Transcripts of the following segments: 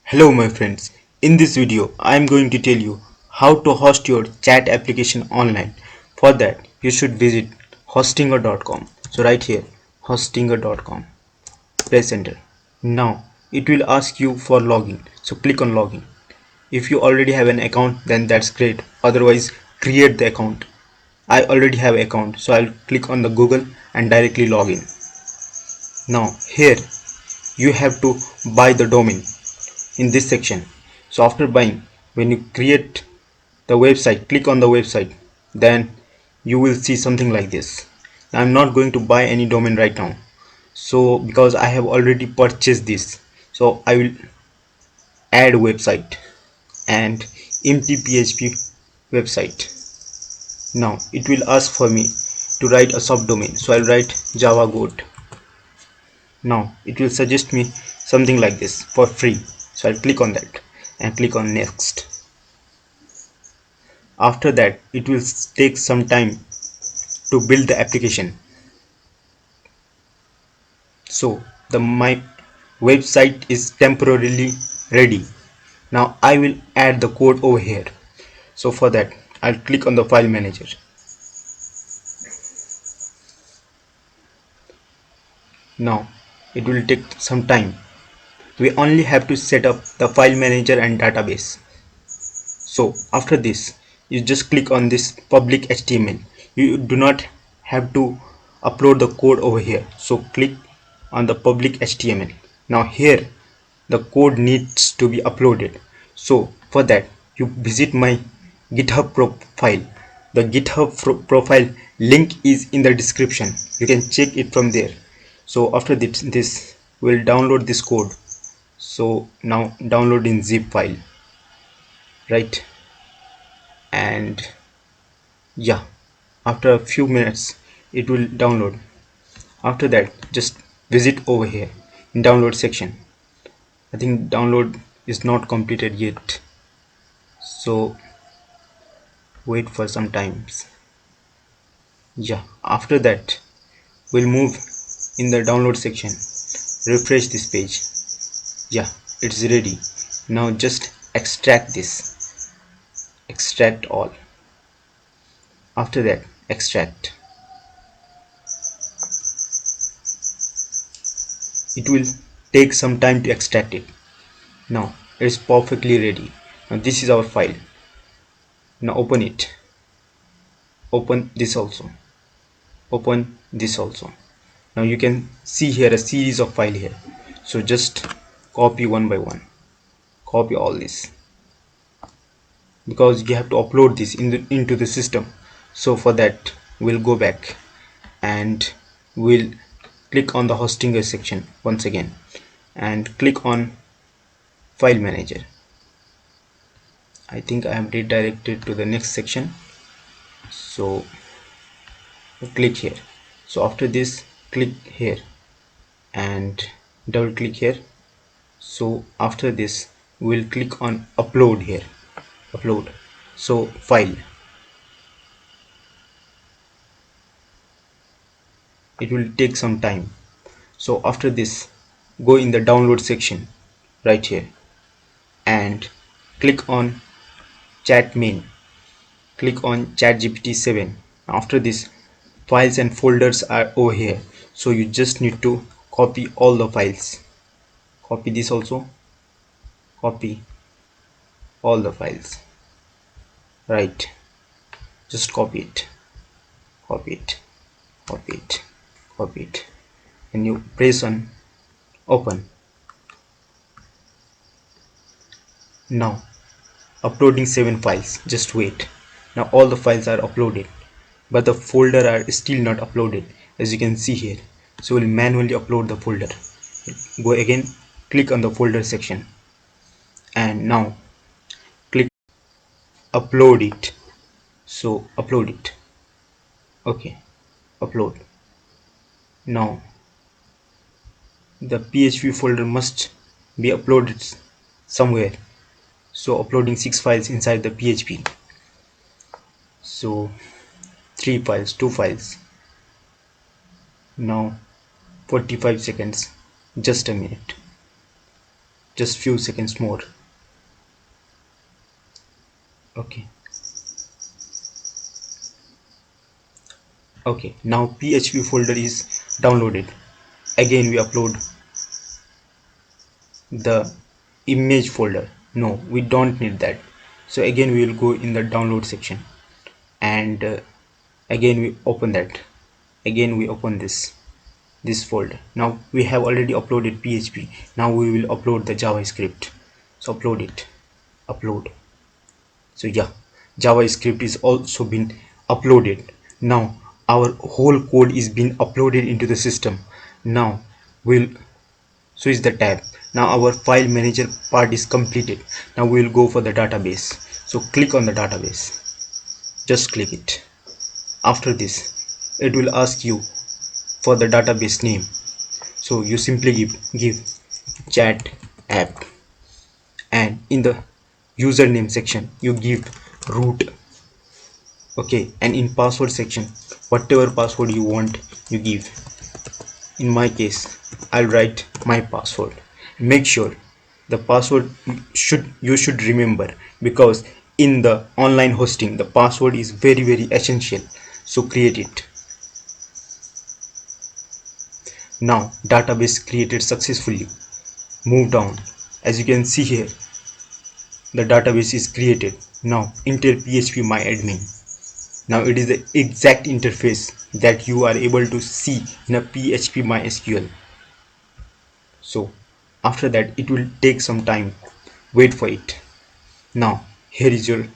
Hello my friends, in this video I am going to tell you how to host your chat application online. For that you should visit hostinger.com. So right here hostinger.com, press enter. Now it will ask you for login, so click on login. If you already have an account then that's great, otherwise create the account. I already have an account, so I'll click on the Google and directly log in. Now here you have to buy the domain in this section. So after buying, when you create the website, click on the website, then you will see something like this. I'm not going to buy any domain right now, so because I have already purchased this, so I will add website and empty PHP website. Now it will ask for me to write a subdomain, so I'll write Java Goat. Now it will suggest me something like this for free, so I'll click on that and click on next. After that it will take some time to build the application. So my website is temporarily ready. Now I will add the code over here. So for that I'll click on the file manager. Now it will take some time. We only have to set up the file manager and database. So after this you just click on this public HTML. You do not have to upload the code over here, so click on the public HTML. Now here the code needs to be uploaded, so for that you visit my GitHub profile. The GitHub profile link is in the description, you can check it from there. So after this will download this code. So now download in zip file, right? And yeah, after a few minutes it will download. After that just visit over here in download section. I think download is not completed yet, so wait for some times. Yeah, after that we'll move in the download section, refresh this page. Yeah, it's ready. Now just extract this, extract all. After that extract. It will take some time to extract it. Now it's perfectly ready. Now this is our file. Now open it. Open this also. Open this also. Now you can see here a series of file here. So just copy one by one. Copy all this, because you have to upload this into the system. So for that we'll go back and we'll click on the hostinger section once again and click on file manager. I think I am redirected to the next section, so click here. So after this click here and double click here. So after this we'll click on upload here, upload. So file, it will take some time. So after this go in the download section right here and click on chat main, click on ChatGPT 7. After this files and folders are over here, so you just need to copy all the files. Copy this also, copy all the files, right? Just copy it, copy it, copy it, copy it, and you press on open. Now uploading 7 files, just wait. Now all the files are uploaded, but the folder are still not uploaded, as you can see here. So we'll manually upload the folder. Go again, click on the folder section and now click upload it. So upload it. Okay, upload. Now the PHP folder must be uploaded somewhere, so uploading 6 files inside the PHP. So 3 files, 2 files. Now 45 seconds, just a minute. just few seconds more. Okay. Okay, now PHP folder is downloaded. Again we upload the image folder. No, we don't need that. So again we will go in the download section, and again we open that. Again we open this folder. Now we have already uploaded PHP. Now we will upload the JavaScript. So upload it. Upload. So yeah, JavaScript is also been uploaded. Now our whole code is being uploaded into the system. Now we'll switch the tab. Now our file manager part is completed. Now we will go for the database. So click on the database. Just click it. After this, it will ask you for the database name. So you simply give chat app, and in the username section you give root. Okay, and in password section, whatever password you want, you give. In my case, I'll write my password. Make sure the password you should remember, because in the online hosting the password is very essential. So create it. Now database created successfully. Move down. As you can see here, the database is created. Now enter PHP my admin. Now it is the exact interface that you are able to see in a PHP MySQL. So after that it will take some time. Wait for it. Now here is your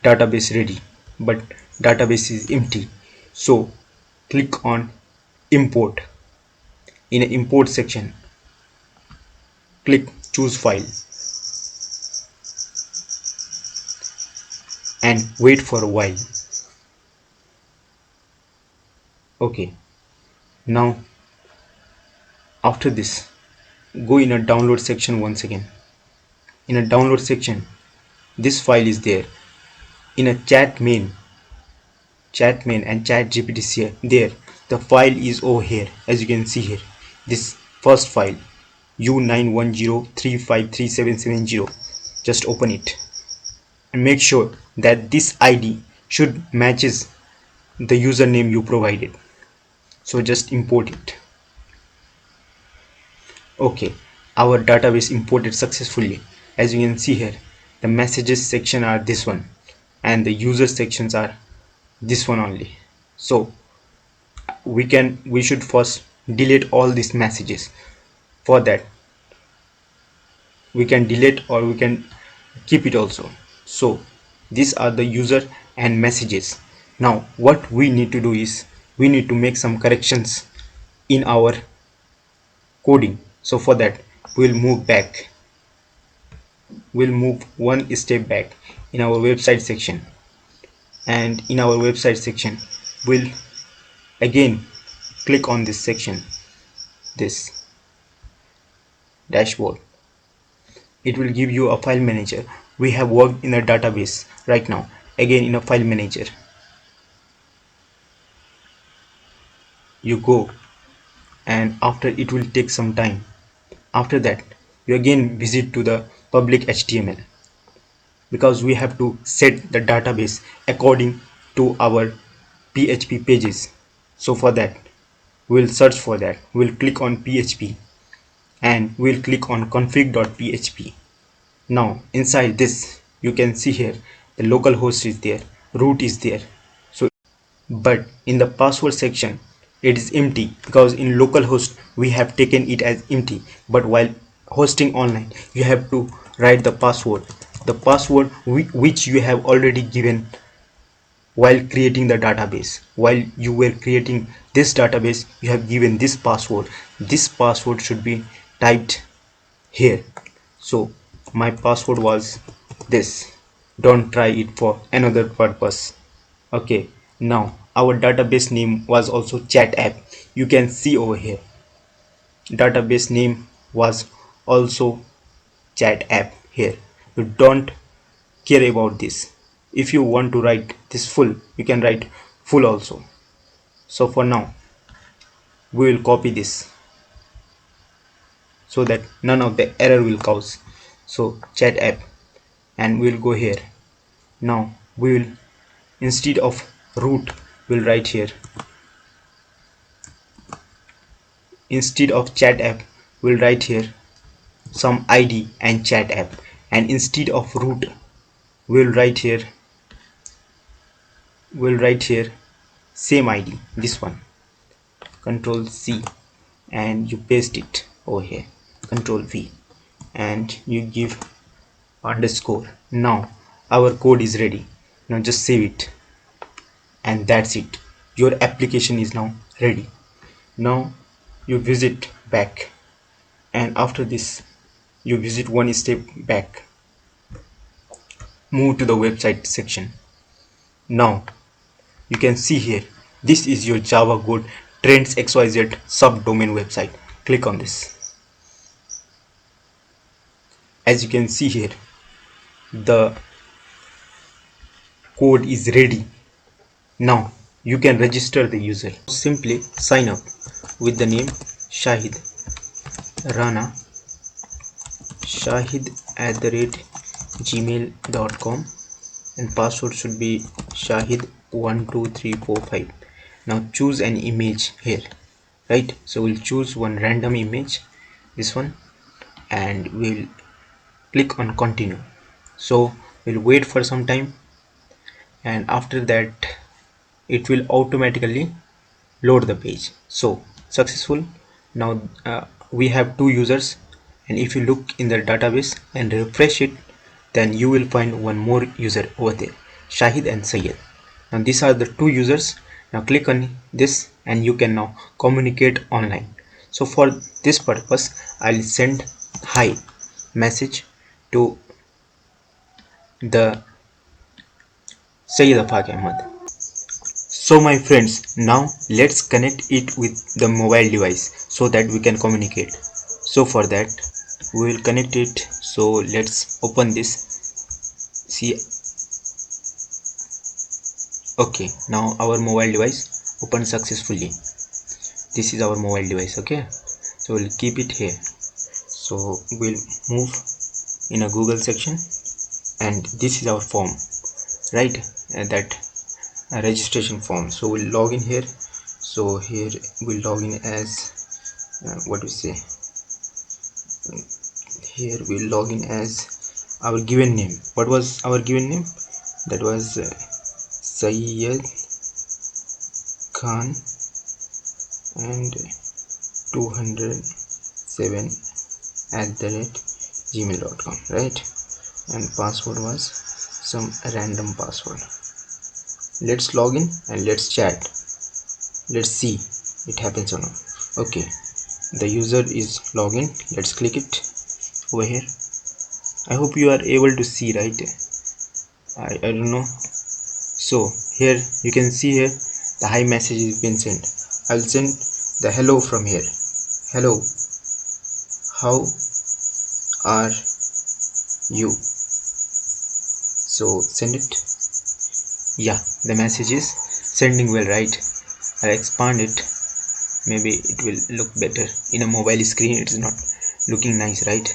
database ready, but database is empty. So click on import. In the import section, click choose file and wait for a while. Okay, now after this, go in a download section once again. In a download section, this file is there. In a chat main and chat GPT there, the file is over here. As you can see here, this first file U910353770. Just open it and make sure that this ID should matches the username you provided. So just import it. Okay, our database imported successfully. As you can see here, the messages section are this one, and the user sections are this one only. So we should first delete all these messages. For that, we can delete or we can keep it also. So these are the user and messages. Now what we need to do is we need to make some corrections in our coding. So for that, we'll move one step back in our website section, and in our website section we'll again click on this section, this dashboard. It will give you a file manager. We have worked in a database. Right now again in a file manager, you go, and after it will take some time. After that, you again visit to the public HTML, because we have to set the database according to our PHP pages. So for that, we'll search for that. We'll click on PHP and we'll click on config.php. Now inside this, you can see here the local host is there, root is there. So but in the password section it is empty, because in localhost we have taken it as empty, but while hosting online you have to write the password which you have already given while creating the database. While you were creating this database, you have given this password should be typed here. So my password was this. Don't try it for another purpose. Okay, now our database name was also chat app. You can see over here, database name was also chat app here. You don't care about this. If you want to write this full, you can write full also. So for now we will copy this. so that none of the error will cause. So chat app, and we'll go here. Now we will, instead of root, we'll write here, instead of chat app we'll write here some id and chat app, and instead of root we'll write here, same id, this one, control C, and you paste it over here, control V, and you give underscore. Now our code is ready. Now just save it, and that's it. Your application is now ready. Now you visit back, and after this you visit one step back, move to the website section. Now you can see here, this is your Java Code Trends XYZ subdomain website. Click on this. As you can see here, the code is ready. Now you can register the user. Simply sign up with the name Shahid Rana, shahid@gmail.com, and password should be Shahid12345. Now choose an image here, right? So we'll choose one random image, this one, and we'll click on continue. So we'll wait for some time, and after that it will automatically load the page. So successful. Now we have two users, and if you look in the database and refresh it, then you will find one more user over there, Shahid and Sayed. Now these are the two users. Now click on this and you can now communicate online. So for this purpose I'll send hi message to the Sayed Afaq Ahmad. So my friends, now let's connect it with the mobile device so that we can communicate. So for that we will connect it. So let's open this. See, okay, now our mobile device opened successfully. This is our mobile device. Okay, so we'll keep it here. So we'll move in a Google section, and this is our form, right? That registration form. So we'll log in here. So here we'll log in as what we say, here we'll log in as our given name. What was our given name? That was Sayyed Khan and 207 at the rate gmail.com, right? And password was some random password. Let's log in and let's chat. Let's see it happens or not. Okay, the user is login. Let's click it over here. I hope you are able to see, right? I don't know. So here you can see here the hi message is been sent. I'll send the hello from here. Hello, how are you? So send it. Yeah, the message is sending well, right? I'll expand it. Maybe it will look better. In a mobile screen it is not looking nice, right?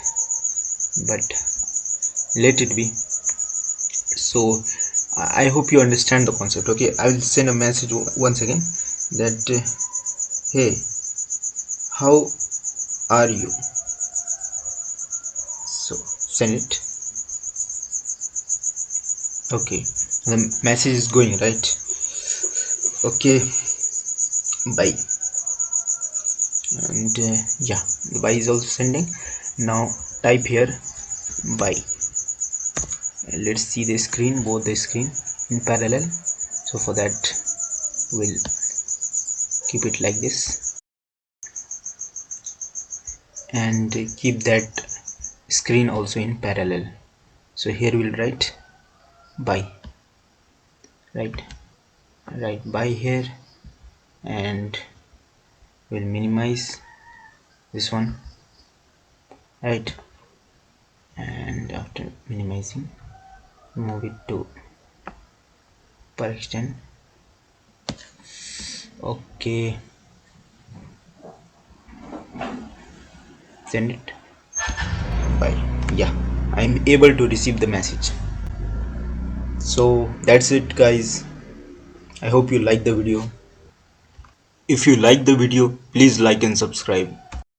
But let it be. So I hope you understand the concept. Okay, I will send a message once again that hey, how are you? So send it. Okay, the message is going, right? Okay, bye. And yeah, the bye is also sending. Now type here bye. Let's see the screen, both the screen in parallel. So for that we'll keep it like this and keep that screen also in parallel. So here we'll write bye, right? Write bye here, and we'll minimize this one, right? And after minimizing, move it to per extent. Okay, send it. Bye. Yeah, I'm able to receive the message. So that's it, guys. I hope you like the video. If you like the video, please like and subscribe.